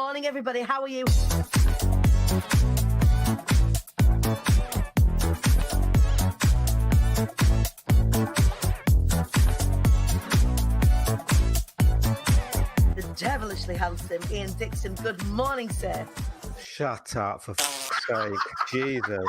morning, everybody. How are you? The devilishly handsome Ian Dixon. Good morning, sir. Shut up, for f***'s sake. Jesus.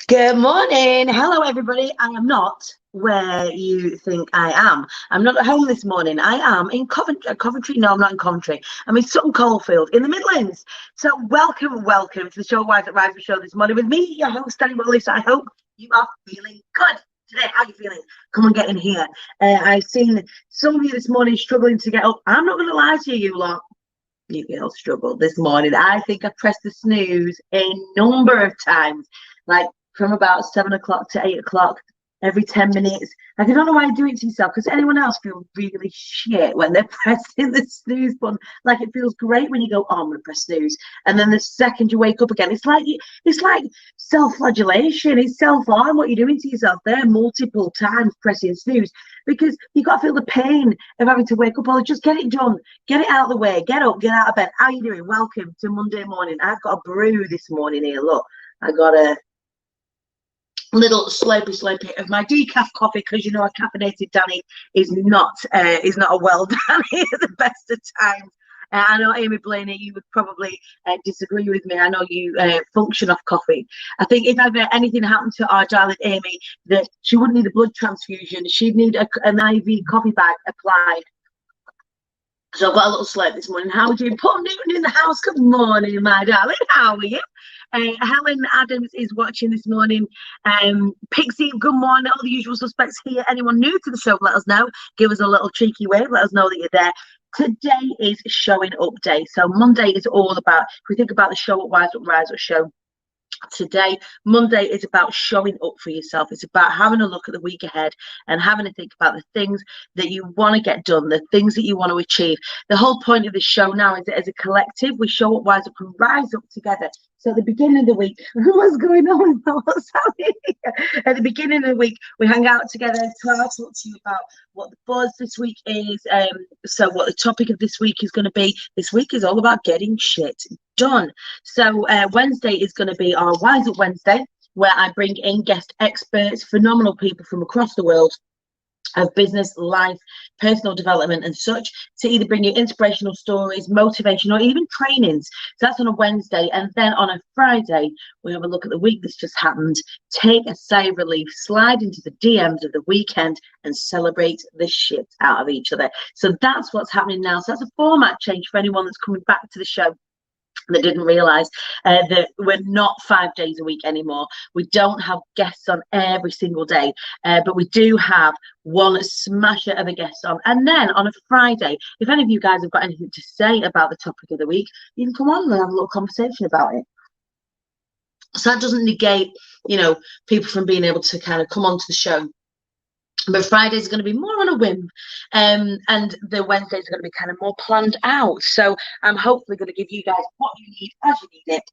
Good morning. Hello, everybody. I am not where you think I am. I'm not at home this morning. I am in Coventry. No, I'm not in Coventry. I'm in Sutton Coldfield in the Midlands. So welcome to the show Wise at Rise show this morning with me, your host, Danny Wallace. I hope you are feeling good today. How are you feeling? Come and get in here. I've seen some of you this morning struggling to get up. I'm not going to lie to you lot. You girls struggled this morning. I think I pressed the snooze a number of times, like from about 7 o'clock to 8 o'clock, every 10 minutes. Like, I don't know why you do it to yourself, because anyone else feels really shit when they're pressing the snooze button. Like, it feels great when you go, oh, I'm going to press snooze. And then the second you wake up again, it's like self-flagellation. It's self-harm what you're doing to yourself there multiple times pressing snooze, because you've got to feel the pain of having to wake up. Or just get it done. Get it out of the way. Get up. Get out of bed. How are you doing? Welcome to Monday morning. I've got a brew this morning here. Look, I got a little slurpy of my decaf coffee, because you know a caffeinated Danny is not a well Danny at the best of times. I know, Amy Blaney, you would probably disagree with me. I know you function off coffee. I think if ever anything happened to our darling Amy, that she wouldn't need a blood transfusion, she'd need an IV coffee bag applied. So I've got a little slurp this morning. How are you doing? Paul Newton in the house. Good morning, my darling. How are you? Helen Adams is watching this morning. Pixie, good morning. All the usual suspects here. Anyone new to the show, let us know. Give us a little cheeky wave. Let us know that you're there. Today is showing up day. So Monday is all about, if we think about the show at Wise Up Rise Up show, today, Monday, is about showing up for yourself. It's about having a look at the week ahead and having to think about the things that you want to get done, the things that you want to achieve. The whole point of the show now is that as a collective, we show up, wise up, and rise up together. So at the beginning of the week, what's going on? What's happening? At the beginning of the week, we hang out together, talk to you about what the buzz this week is. So what the topic of this week is going to be. This week is all about getting shit done. So Wednesday is going to be our Wise Up Wednesday, where I bring in guest experts, phenomenal people from across the world of business, life, personal development and such, to either bring you inspirational stories, motivation, or even trainings. So that's on a Wednesday. And then on a Friday, we have a look at the week that's just happened, take a sigh of relief, slide into the DMs of the weekend and celebrate the shit out of each other. So that's what's happening now. So that's a format change for anyone that's coming back to the show that didn't realize that we're not 5 days a week anymore. We don't have guests on every single day, but we do have one smasher of a guest on. And then on a Friday, if any of you guys have got anything to say about the topic of the week, you can come on and have a little conversation about it. So that doesn't negate, you know, people from being able to kind of come onto the show. But Fridays are going to be more on a whim, and the Wednesdays are going to be kind of more planned out. So I'm hopefully going to give you guys what you need as you need it.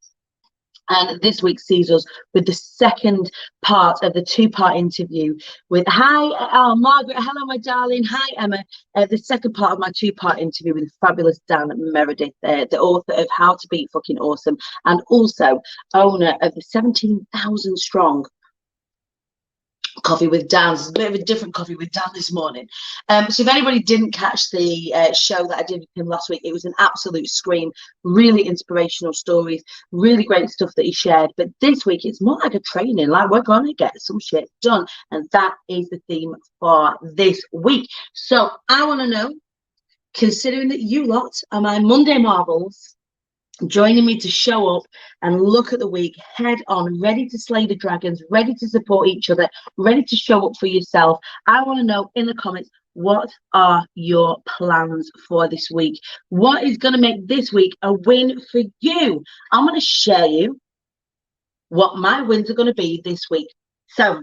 And this week sees us with the second part of the two-part interview with, Margaret, hello, my darling. Hi, Emma. The second part of my two-part interview with fabulous Dan Meredith, the author of How to Be Fucking Awesome, and also owner of the 17,000 strong Coffee with Dan. It's a bit of a different Coffee with Dan this morning. So if anybody didn't catch the show that I did with him last week, it was an absolute scream. Really inspirational stories, really great stuff that he shared. But this week it's more like a training, like we're gonna get some shit done, and that is the theme for this week. So I want to know, considering that you lot are my Monday marbles, joining me to show up and look at the week head on, ready to slay the dragons, ready to support each other, ready to show up for yourself. I want to know in the comments, what are your plans for this week? What is going to make this week a win for you? I'm going to share you what my wins are going to be this week. So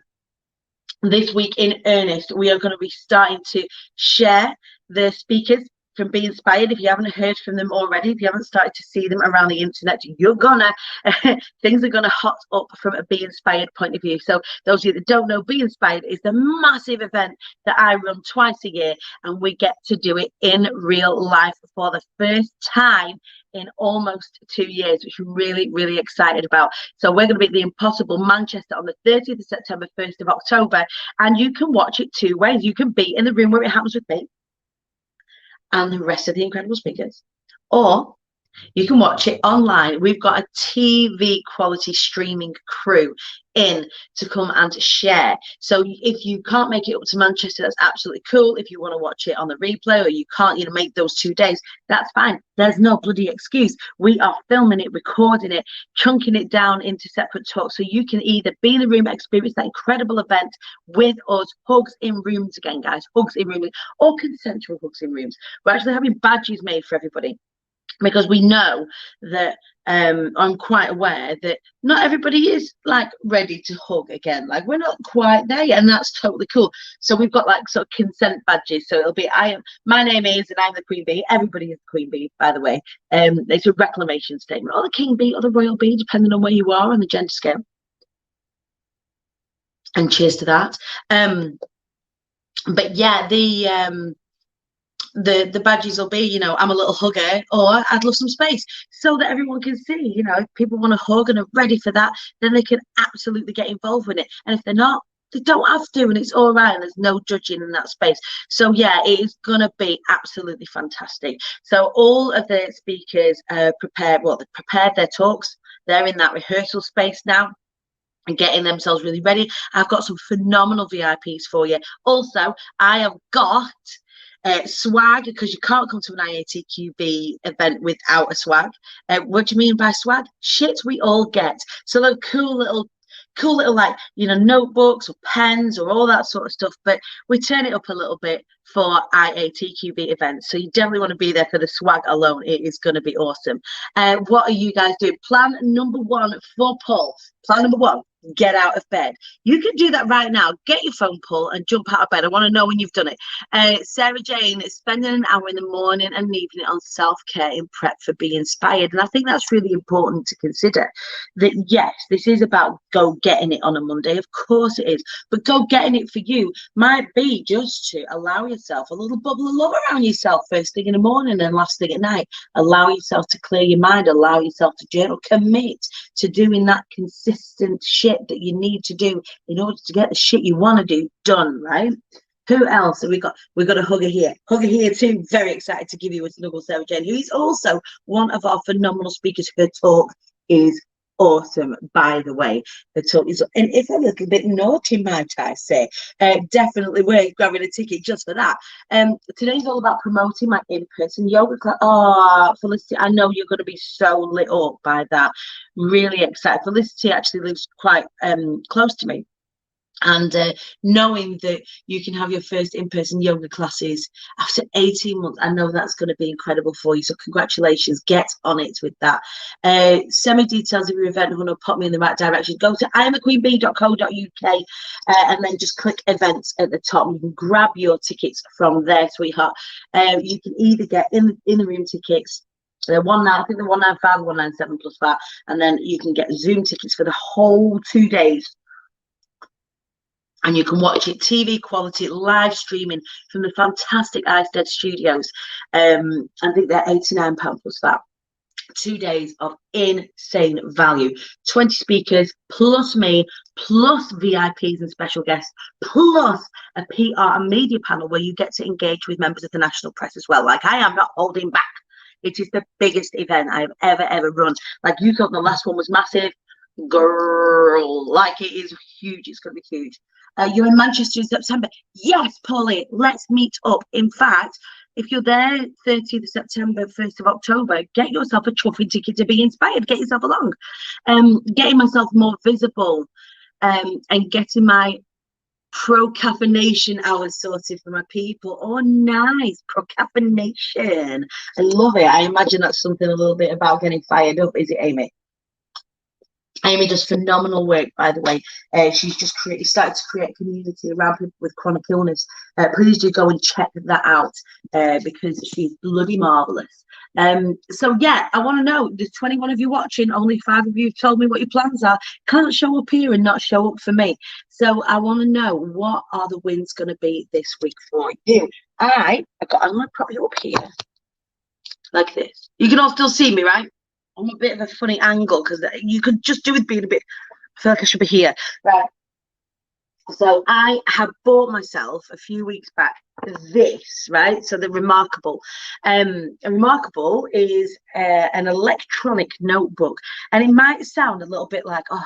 this week in earnest, we are going to be starting to share the speakers from Be Inspired. If you haven't heard from them already, if you haven't started to see them around the internet, you're gonna things are gonna hot up from a Be Inspired point of view. So those of you that don't know, Be Inspired is the massive event that I run twice a year, and we get to do it in real life for the first time in almost 2 years, which I'm really, really excited about. So we're going to be at the Impossible Manchester on the 30th of September, 1st of October, and you can watch it two ways. You can be in the room where it happens with me and the rest of the incredible speakers, or you can watch it online. We've got a TV quality streaming crew in to come and share. So if you can't make it up to Manchester, that's absolutely cool. If you want to watch it on the replay, or you can't, make those 2 days, that's fine. There's no bloody excuse. We are filming it, recording it, chunking it down into separate talks, so you can either be in the room, experience that incredible event with us, hugs in rooms again, guys, hugs in rooms, or consensual hugs in rooms. We're actually having badges made for everybody, because we know that I'm quite aware that not everybody is like ready to hug again. Like, we're not quite there yet, and that's totally cool. So we've got like sort of consent badges. So it'll be my name is, and I'm the Queen Bee. Everybody is the Queen Bee, by the way. It's a reclamation statement, or the King Bee, or the Royal Bee, depending on where you are on the gender scale. And cheers to that. But yeah, the badges will be, I'm a little hugger, or I'd love some space, so that everyone can see, if people want to hug and are ready for that, then they can absolutely get involved with it. And if they're not, they don't have to, and it's all right, and there's no judging in that space. So yeah, it is gonna be absolutely fantastic. So all of the speakers they've prepared their talks. They're in that rehearsal space now and getting themselves really ready. I've got some phenomenal VIPs for you. Also, I have got swag, because you can't come to an IATQB event without a swag. What do you mean by swag? Shit we all get. So they're cool little like, notebooks or pens or all that sort of stuff, but we turn it up a little bit for IATQB events. So you definitely want to be there for the swag alone. It is going to be awesome. What are you guys doing? Plan number one for Paul. Plan number one, get out of bed. You can do that right now. Get your phone, Paul, and jump out of bed. I want to know when you've done it. Sarah Jane is spending an hour in the morning and evening on self-care in prep for Be Inspired. And I think that's really important to consider, that yes, this is about go getting it on a Monday. Of course it is. But go getting it for you might be just to allow yourself a little bubble of love around yourself first thing in the morning and last thing at night. Allow yourself to clear your mind. Allow yourself to journal. Commit to doing that consistent shit that you need to do in order to get the shit you want to do done, right? Who else have we got? We've got a hugger here. Hugger here too. Very excited to give you a snuggle, Sarah Jane, who is also one of our phenomenal speakers. Her talk is awesome, by the way. The talk is, and it's a little bit naughty, might I say. Definitely worth grabbing a ticket just for that. Today's all about promoting my in-person yoga class. Oh, Felicity, I know you're going to be so lit up by that. Really excited. Felicity actually lives quite close to me. And knowing that you can have your first in-person yoga classes after 18 months, I know that's going to be incredible for you. So congratulations, get on it with that. Send me details of your event, and will put me in the right direction. Go to iamthequeenbee.co.uk and then just click events at the top. You can grab your tickets from there, sweetheart. You can either get in the room tickets. They're I think they're 195, 197 plus that, and then you can get Zoom tickets for the whole 2 days. And you can watch it TV quality live streaming from the fantastic iStead Studios. I think they're £89 plus that. 2 days of insane value. 20 speakers plus me, plus VIPs and special guests, plus a PR and media panel where you get to engage with members of the national press as well. Like, I am not holding back. It is the biggest event I have ever run. Like, you thought the last one was massive. Girl, like, it is huge. It's going to be huge. You're in Manchester in September. Yes, Polly, let's meet up. In fact, if you're there 30th of September, 1st of October, get yourself a chuffing ticket to Be Inspired. Get yourself along. Getting myself more visible and getting my pro-caffeination hours sorted for my people. Oh, nice. Pro-caffeination. I love it. I imagine that's something a little bit about getting fired up. Is it, Amy? Amy does phenomenal work, by the way. She's just started to create a community around people with chronic illness. Please do go and check that out because she's bloody marvelous. So yeah, I want to know, there's 21 of you watching, only 5 of you have told me what your plans are. Can't show up here and not show up for me. So I want to know, what are the wins going to be this week for you? I'm going to prop you up here like this. You can all still see me, right? I'm a bit of a funny angle because you could just do with being a bit. I feel like I should be here, right? So I have bought myself a few weeks back this, right? So the Remarkable. Remarkable is an electronic notebook, and it might sound a little bit like, oh,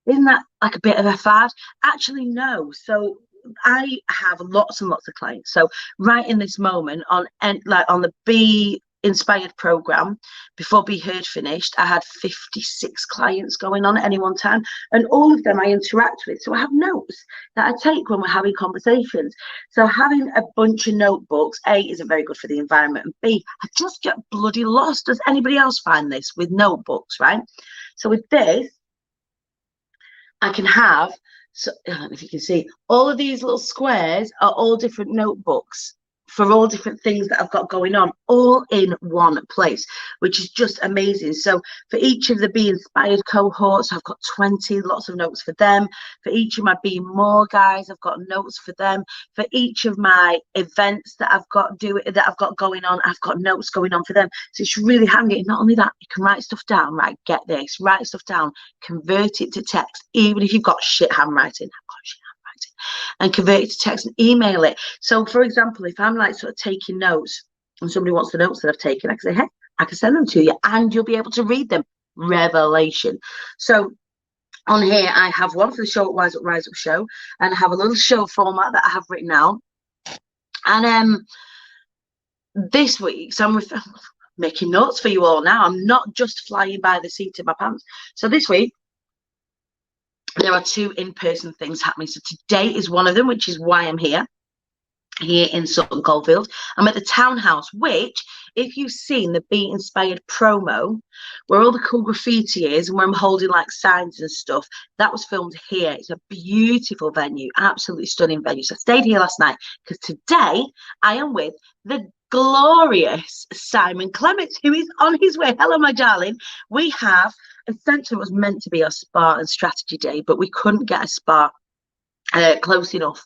isn't that like a bit of a fad? Actually, no. So I have lots and lots of clients. So right in this moment, on the Be Inspired program, before Be Heard finished, I had 56 clients going on at any one time, and all of them I interact with. So I have notes that I take when we're having conversations. So having a bunch of notebooks, A, isn't very good for the environment, and B, I just get bloody lost. Does anybody else find this with notebooks, right? So with this, I can have, so I don't know if you can see, all of these little squares are all different notebooks for all different things that I've got going on, all in one place, which is just amazing. So for each of the Be Inspired cohorts, I've got 20, lots of notes for them. For each of my Be More guys, I've got notes for them. For each of my events that I've got going on, I've got notes going on for them. So it's really handy. And not only that, you can write stuff down, right? Get this, write stuff down, convert it to text, even if you've got shit handwriting. I've got shit handwriting, and convert it to text and email it. So for example, if I'm like sort of taking notes and somebody wants the notes that I've taken, I can say, hey, I can send them to you and you'll be able to read them. Revelation. So on here, I have one for the Show Up, Rise Up, Rise Up show, and I have a little show format that I have written out. And this week, so I'm making notes for you all now. I'm not just flying by the seat of my pants. So this week, there are 2 in-person things happening. So today is one of them, which is why I'm here in Sutton Coldfield. I'm at the Townhouse, which, if you've seen the Be Inspired promo, where all the cool graffiti is and where I'm holding like signs and stuff, that was filmed here. It's a beautiful venue, absolutely stunning venue. So I stayed here last night because today I am with the glorious Simon Clements, who is on his way. Hello, my darling. We have essentially, it was meant to be our spa and strategy day, but we couldn't get a spa close enough.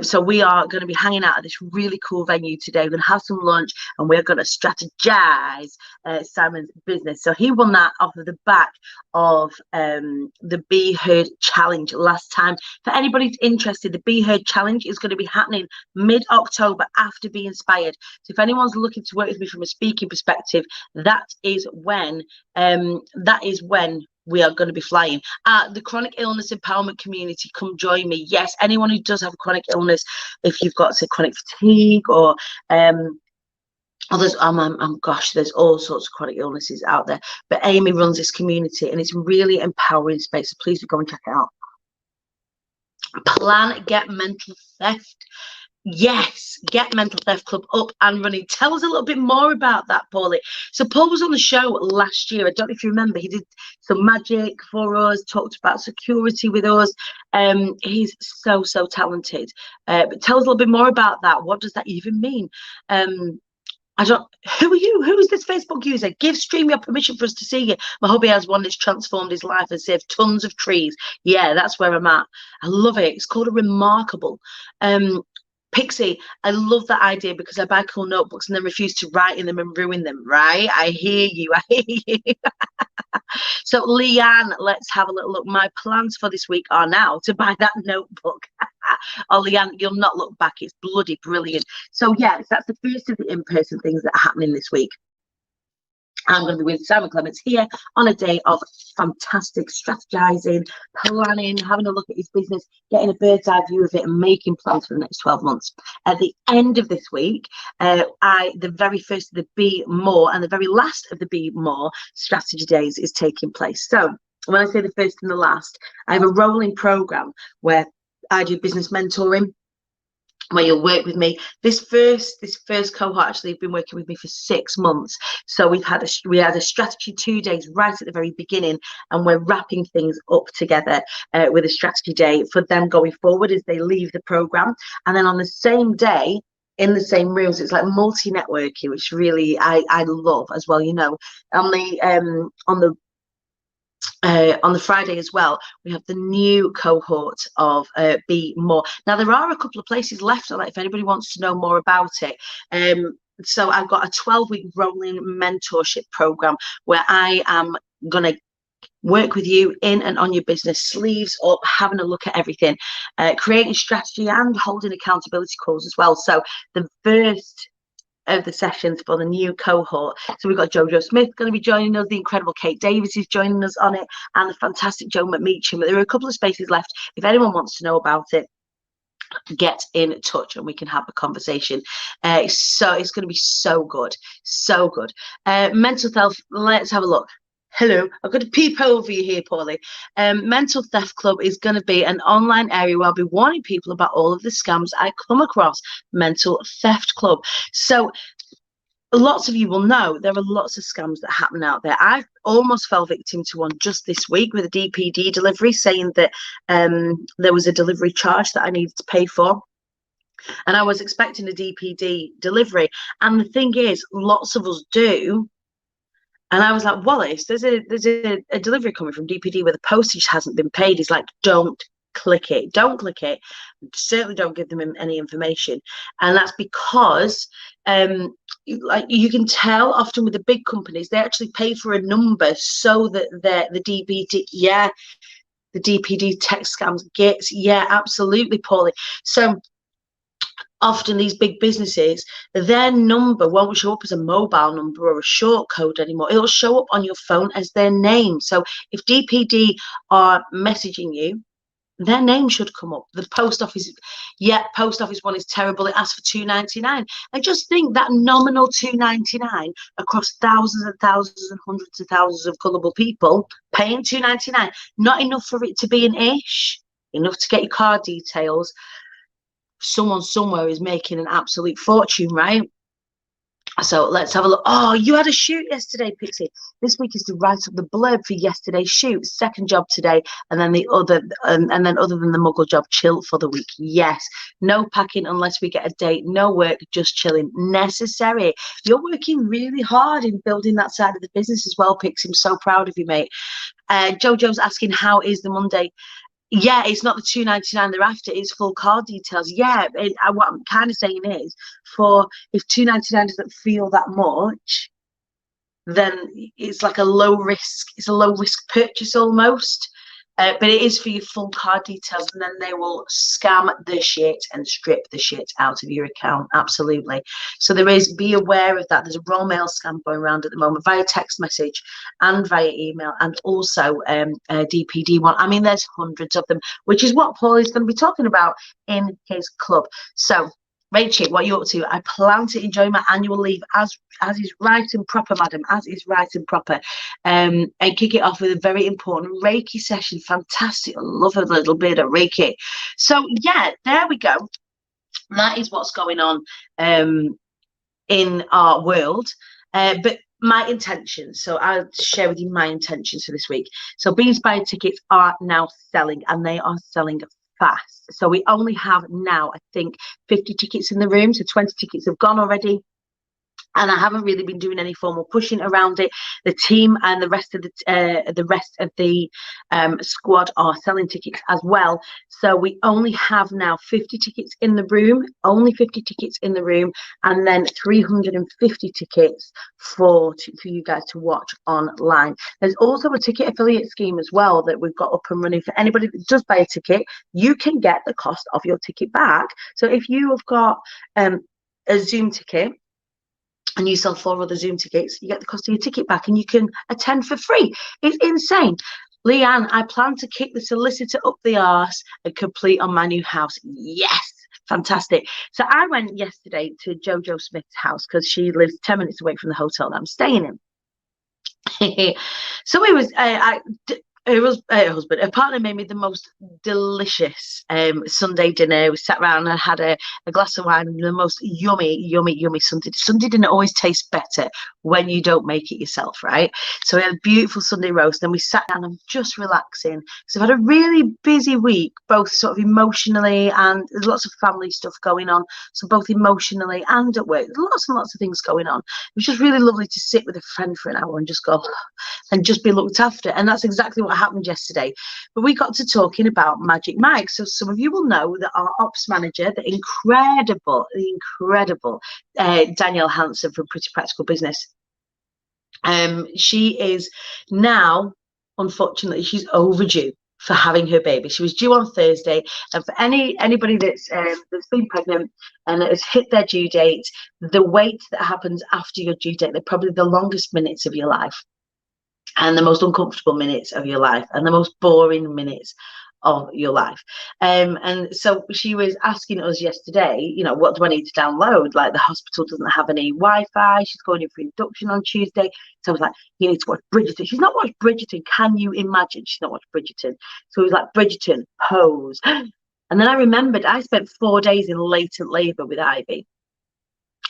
So we are going to be hanging out at this really cool venue today. We're going to have some lunch and we're going to strategize Simon's business. So he won that off of the back of the Be Heard challenge last time. For anybody who's interested, the Be Heard challenge is going to be happening mid-October after Be Inspired. So if anyone's looking to work with me from a speaking perspective, that is when we are going to be flying. The chronic illness empowerment community, come join me. Yes, anyone who does have a chronic illness, if you've got, say, chronic fatigue or others, gosh, there's all sorts of chronic illnesses out there. But Amy runs this community and it's really empowering space. So please do go and check it out. Plan Get Mental Theft. Yes, Get Mental Theft Club up and running. Tell us a little bit more about that, Paulie. So Paul was on the show last year. I don't know if you remember. He did some magic for us, talked about security with us. He's so talented. But tell us a little bit more about that. What does that even mean? Who are you? Who is this Facebook user? Give StreamYard permission for us to see you. My hubby has one that's transformed his life and saved tons of trees. Yeah, that's where I'm at. I love it. It's called a Remarkable. Pixie, I love that idea because I buy cool notebooks and then refuse to write in them and ruin them, right? I hear you. So Leanne, let's have a little look. My plans for this week are now to buy that notebook. Oh, Leanne, you'll not look back. It's bloody brilliant. So yes, that's the first of the in-person things that are happening this week. I'm going to be with Simon Clements here on a day of fantastic strategizing, planning, having a look at his business, getting a bird's eye view of it and making plans for the next 12 months. At the end of this week, the very first of the Be More and the very last of the Be More strategy days is taking place. So when I say the first and the last, I have a rolling program where I do business mentoring. where you'll work with me. This first cohort actually have been working with me for 6 months. So we had a strategy 2 days right at the very beginning, and we're wrapping things up together with a strategy day for them going forward as they leave the program. And then on the same day, in the same rooms, it's like multi-networking, which really I love as well. You know, on the Friday as well, we have the new cohort of Be More. Now, there are a couple of places left, like if anybody wants to know more about it. So I've got a 12-week rolling mentorship program where I am going to work with you in and on your business, sleeves up, having a look at everything, creating strategy and holding accountability calls as well. So the first of the sessions for the new cohort. So we've got Jojo Smith going to be joining us, the incredible Kate Davis is joining us on it, and the fantastic Joe McMeacham. But there are a couple of spaces left. If anyone wants to know about it, get in touch and we can have a conversation. So it's going to be so good, so good. Mental health, let's have a look. Hello, I've got to peep over you here, Paulie. Mental Theft Club is going to be an online area where I'll be warning people about all of the scams I come across. Mental Theft Club. So lots of you will know there are lots of scams that happen out there. I almost fell victim to one just this week with a DPD delivery, saying that there was a delivery charge that I needed to pay for. And I was expecting a DPD delivery. And the thing is, lots of us do. And I was like, Wallace, there's a delivery coming from DPD where the postage hasn't been paid. He's like, don't click it. Don't click it. Certainly don't give them any information. And that's because like you can tell often with the big companies, they actually pay for a number so that the DPD text scams gets, absolutely, Paulie. So often these big businesses, their number won't show up as a mobile number or a short code anymore. It'll show up on your phone as their name. So if DPD are messaging you, their name should come up. The post office, post office one is terrible. It asks for $2.99. I just think that nominal $2.99 across thousands and thousands and hundreds of thousands of gullible people paying $2.99, not enough for it to be an ish, enough to get your card details. Someone somewhere is making an absolute fortune, right? So let's have a look. Oh, you had a shoot yesterday, Pixie. This week is to write up the blurb for yesterday's shoot. Second job today, and then the other, and then other than the muggle job, chill for the week. Yes, no packing unless we get a date. No work, just chilling. Necessary. You're working really hard in building that side of the business as well, Pixie. I'm so proud of you, mate. Jojo's asking, how is the Monday? Yeah, it's not the $2.99 they're after, it's full card details. Yeah, what I'm kind of saying is, for if $2.99 doesn't feel that much, then it's like a low risk purchase almost. But it is for your full card details, and then they will scam the shit and strip the shit out of your account. Absolutely. So be aware of that. There's a raw mail scam going around at the moment via text message and via email, and also a DPD one. I mean, there's hundreds of them, which is what Paul is going to be talking about in his club. So Rachel, what are you up to? I plan to enjoy my annual leave as is right and proper, madam, as is right and proper. And kick it off with a very important Reiki session. Fantastic. I love a little bit of Reiki. So, yeah, there we go. That is what's going on in our world. But my intentions, so I'll share with you my intentions for this week. So Be Inspired tickets are now selling, and they are selling fast. So we only have now, I think, 50 tickets in the room. So 20 tickets have gone already. And I haven't really been doing any formal pushing around it. The team and the rest of the squad are selling tickets as well. So we only have now 50 tickets in the room, and then 350 tickets for you guys to watch online. There's also a ticket affiliate scheme as well that we've got up and running. For anybody that does buy a ticket, you can get the cost of your ticket back. So if you have got a Zoom ticket, and you sell 4 other Zoom tickets, you get the cost of your ticket back and you can attend for free. It's insane. Leanne, I plan to kick the solicitor up the arse and complete on my new house. Yes, fantastic. So I went yesterday to Jojo Smith's house because she lives 10 minutes away from the hotel that I'm staying in. So it was, Her husband, her partner made me the most delicious Sunday dinner. We sat around and had a glass of wine and the most yummy, yummy, yummy Sunday. Sunday dinner always tastes better when you don't make it yourself, right? So we had a beautiful Sunday roast. Then we sat down and just relaxing. So I've had a really busy week, both sort of emotionally, and there's lots of family stuff going on. So both emotionally and at work, there's lots and lots of things going on. It was just really lovely to sit with a friend for an hour and just go and just be looked after. And that's exactly what happened yesterday. But we got to talking about Magic Mike. So some of you will know that our ops manager, the incredible Danielle Hanson from Pretty Practical Business, she is now, unfortunately, she's overdue for having her baby. She was due on Thursday, and for anybody that's been pregnant and has hit their due date, the wait that happens after your due date, they're probably the longest minutes of your life, and the most uncomfortable minutes of your life, and the most boring minutes of your life. And so she was asking us yesterday, you know, what do I need to download? Like, the hospital doesn't have any Wi-Fi. She's going in for induction on Tuesday. So I was like, you need to watch Bridgerton. She's not watched Bridgerton. Can you imagine? She's not watched Bridgerton. So it was like, Bridgerton, Pose. And then I remembered I spent 4 days in latent labor with Ivy.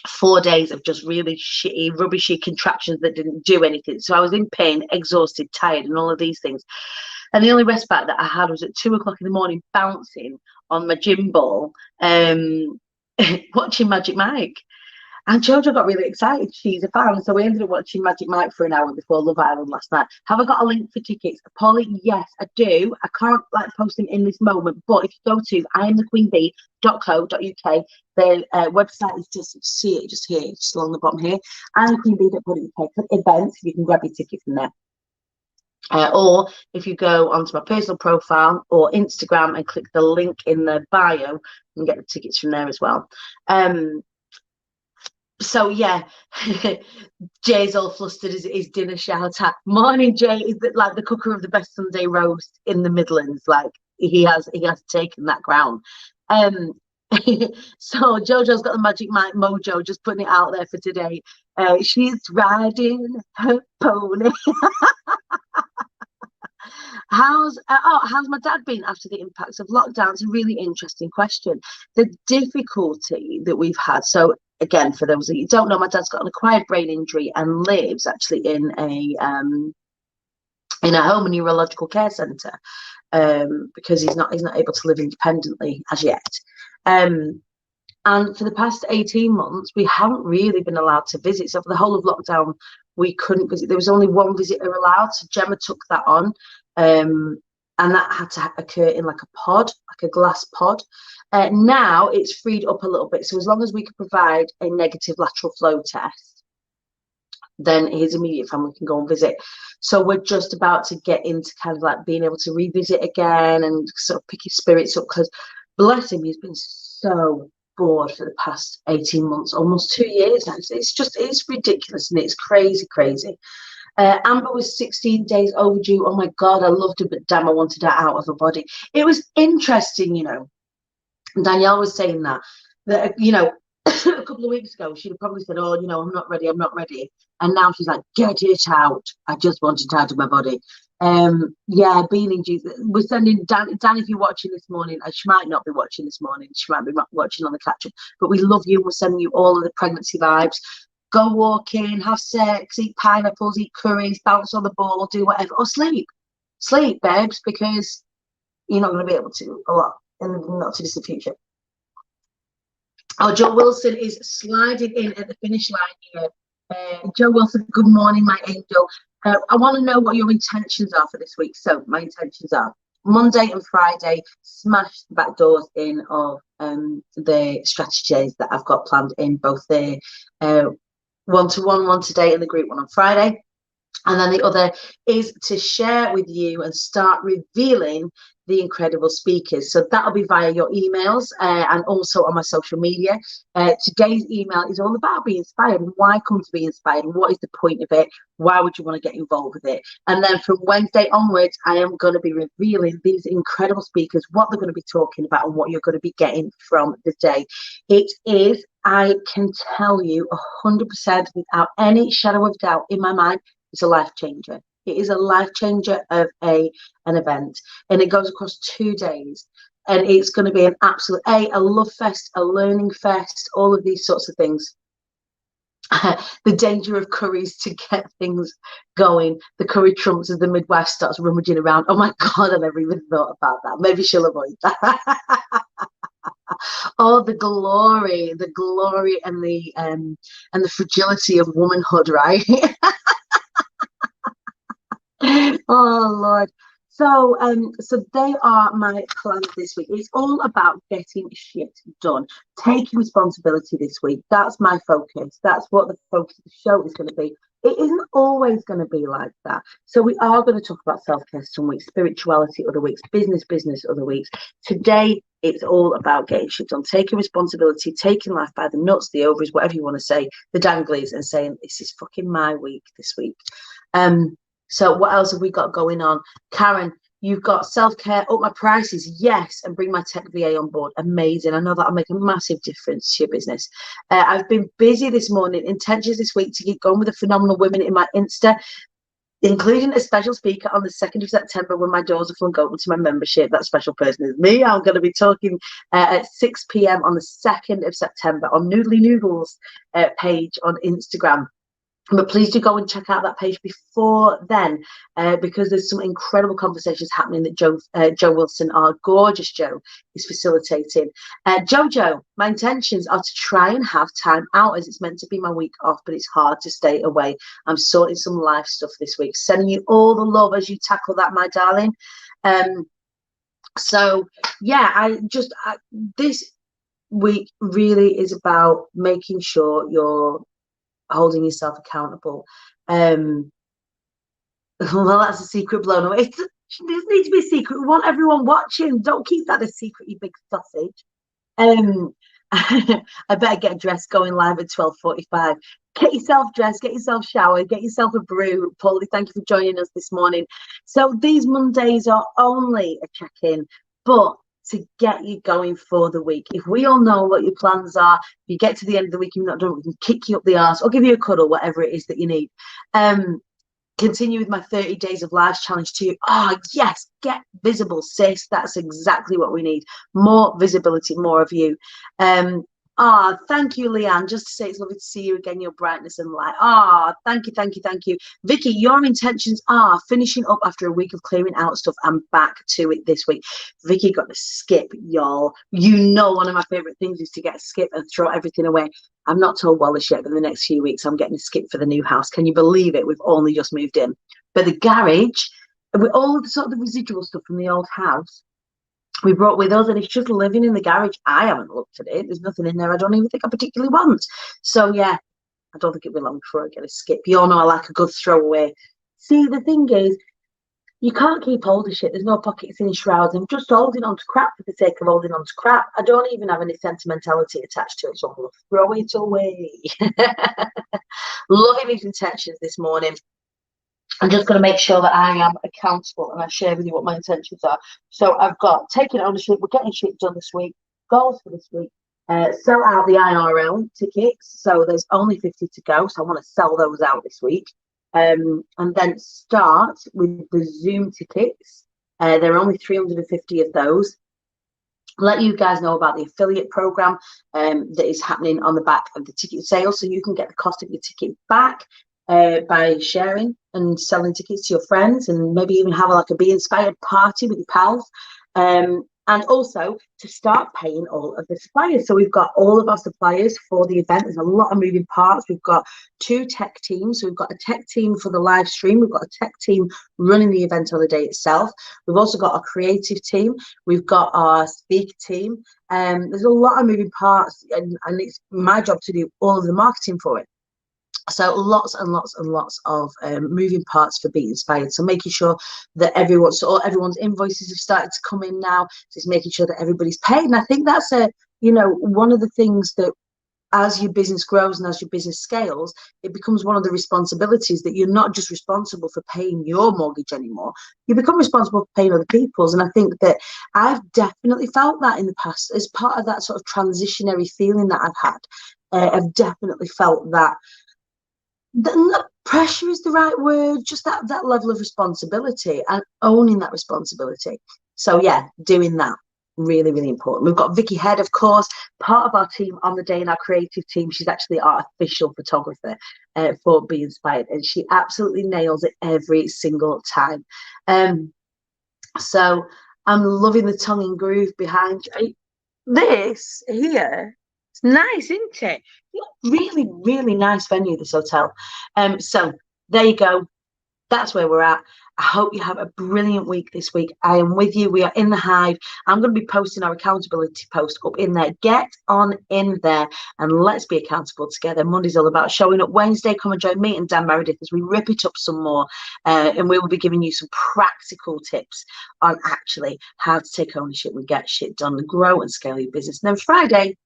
4 days of just really shitty, rubbishy contractions that didn't do anything. So I was in pain, exhausted, tired, and all of these things. And the only respite that I had was at 2 o'clock in the morning, bouncing on my gym ball, watching Magic Mike. And Jojo got really excited. She's a fan. So we ended up watching Magic Mike for an hour before Love Island last night. Have I got a link for tickets? Polly, yes, I do. I can't post them in this moment. But if you go to imthequeenbee.co.uk, the website is just here, just along the bottom here. imthequeenbee.co.uk. Click events. You can grab your ticket from there. Or if you go onto my personal profile or Instagram and click the link in the bio, you can get the tickets from there as well. So yeah, Jay's all flustered as his dinner shout out. Morning, Jay is like the cooker of the best Sunday roast in the Midlands. Like, he has taken that ground. So Jojo's got the Magic Mike mojo, just putting it out there for today. She's riding her pony. How's my dad been after the impacts of lockdown? It's a really interesting question. The difficulty that we've had. So again, for those of you who don't know, my dad's got an acquired brain injury and lives actually in a home and neurological care centre, because he's not able to live independently as yet. And for the past 18 months, we haven't really been allowed to visit. So for the whole of lockdown, we couldn't visit. There was only one visitor allowed. So Gemma took that on. And that had to occur in like a pod, like a glass pod. Now it's freed up a little bit. So as long as we can provide a negative lateral flow test, then his immediate family can go and visit. So we're just about to get into kind of like being able to revisit again and sort of pick his spirits up, because bless him, he's been so bored for the past 18 months, almost 2 years now. It's ridiculous, and it's crazy. Amber was 16 days overdue. Oh my God, I loved her, but damn, I wanted her out of her body. It was interesting, you know. Danielle was saying that, you know, a couple of weeks ago, she'd have probably said, oh, you know, I'm not ready. And now she's like, get it out. I just want it out of my body. Yeah, being induced. We're sending Dan, if you're watching this morning, she might not be watching this morning. She might be watching on the catch-up. But we love you. We're sending you all of the pregnancy vibes. Go walking, have sex, eat pineapples, eat curries, bounce on the ball, do whatever, or sleep, babes, because you're not going to be able to a lot in the not too distant future. Oh, Joe Wilson is sliding in at the finish line here. Joe Wilson, good morning, my angel. I want to know what your intentions are for this week. So my intentions are Monday and Friday, smash the back doors in of the strategies that I've got planned in both the one-to-one one today and the group one on Friday. And then the other is to share with you and start revealing the incredible speakers. So that'll be via your emails and also on my social media. Today's email is all about being inspired and why come to be inspired and what is the point of it? Why would you want to get involved with it? And then from Wednesday onwards, I am going to be revealing these incredible speakers, what they're going to be talking about and what you're going to be getting from the day. It is, I can tell you 100% without any shadow of doubt in my mind, it's a life changer. It is a life changer of an event, and it goes across 2 days. And it's going to be an absolute a love fest, a learning fest, all of these sorts of things. The danger of curries to get things going. The curry trumps of the Midwest starts rummaging around. Oh my God, I never even thought about that. Maybe she'll avoid that. Oh, the glory and the fragility of womanhood, right? Oh Lord. So they are my plans this week. It's all about getting shit done, taking responsibility this week. That's my focus. That's what the focus of the show is going to be. It isn't always going to be like that. So we are going to talk about self-care some weeks, spirituality other weeks, business other weeks. Today, it's all about getting shit done, taking responsibility, taking life by the nuts, the ovaries, whatever you want to say, the danglies, and saying, this is fucking my week this week. So what else have we got going on? Karen, you've got self-care, up my prices, yes, and bring my tech VA on board. Amazing. I know that'll make a massive difference to your business. I've been busy this morning, intentions this week to keep going with the phenomenal women in my Insta, including a special speaker on the 2nd of September when my doors are flung open to my membership. That special person is me. I'm going to be talking at 6 p.m. on the 2nd of September on Noodly Noodles page on Instagram. But please do go and check out that page before then, because there's some incredible conversations happening that Joe Wilson, our gorgeous Joe, is facilitating. Jojo, my intentions are to try and have time out, as it's meant to be my week off, but it's hard to stay away. I'm sorting some life stuff this week. Sending you all the love as you tackle that, my darling. So yeah, this week really is about making sure you're holding yourself accountable. Well, that's a secret blown away. It doesn't need to be a secret. We want everyone watching. Don't keep that a secret, you big sausage. I better get dressed, going live at 12:45. Get yourself dressed, get yourself showered, get yourself a brew. Paulie, thank you for joining us this morning. So these Mondays are only a check-in, but to get you going for the week. If we all know what your plans are, if you get to the end of the week and you're not done, we can kick you up the arse or give you a cuddle, whatever it is that you need. Continue with my 30 days of lives challenge to you. Oh yes, get visible, sis. That's exactly what we need. More visibility, more of you. Thank you, Leanne. Just to say it's lovely to see you again, your brightness and light. Thank you. Vicky, your intentions are finishing up after a week of clearing out stuff and back to it this week. Vicky got to skip, y'all. You know, one of my favorite things is to get a skip and throw everything away. I'm not told Wallace yet, but in the next few weeks, I'm getting a skip for the new house. Can you believe it? We've only just moved in. But the garage, with all of the sort of the residual stuff from the old house, we brought with us, and it's just living in the garage. I haven't looked at it. There's nothing in there I don't even think I particularly want. So yeah, I don't think it'll be long before I get a skip. You all know I like a good throwaway. See, the thing is, you can't keep hold of shit. There's no pockets in shrouds. I'm just holding on to crap for the sake of holding on to crap. I don't even have any sentimentality attached to it, so I'm going to throw it away. Loving these intentions this morning. I'm just going to make sure that I am accountable and I share with you what my intentions are. So I've got taking ownership. We're getting shit done this week. Goals for this week. Sell out the IRL tickets. So there's only 50 to go. So I want to sell those out this week. And then start with the Zoom tickets. There are only 350 of those. Let you guys know about the affiliate program that is happening on the back of the ticket sale. So you can get the cost of your ticket back by sharing and selling tickets to your friends, and maybe even have like a Be Inspired party with your pals. And also to start paying all of the suppliers. So we've got all of our suppliers for the event. There's a lot of moving parts. We've got 2 tech teams. So we've got a tech team for the live stream. We've got a tech team running the event on the day itself. We've also got our creative team. We've got our speaker team. There's a lot of moving parts, and it's my job to do all of the marketing for it. So lots and lots and lots of moving parts for Be Inspired. So making sure that everyone's invoices have started to come in now. So it's making sure that everybody's paid. And I think that's one of the things that, as your business grows and as your business scales, it becomes one of the responsibilities that you're not just responsible for paying your mortgage anymore. You become responsible for paying other people's. And I think that I've definitely felt that in the past as part of that sort of transitionary feeling that I've had. I've definitely felt that. pressure is the right word, just that level of responsibility and owning that responsibility. So yeah, doing that, really, really important. We've got Vicky Head, of course, part of our team on the day in our creative team. She's actually our official photographer for Be Inspired, and she absolutely nails it every single time. So I'm loving the tongue and groove behind this here. It's nice, isn't it? Really, really nice venue, this hotel. So there you go. That's where we're at. I hope you have a brilliant week this week. I am with you. We are in the Hive. I'm going to be posting our accountability post up in there. Get on in there and let's be accountable together. Monday's all about showing up. Wednesday, come and join me and Dan Meredith as we rip it up some more. And we will be giving you some practical tips on actually how to take ownership and get shit done and grow and scale your business. And then Friday,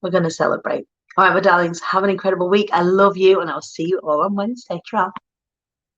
we're going to celebrate. All right, my darlings, have an incredible week. I love you, and I'll see you all on Wednesday. Ciao.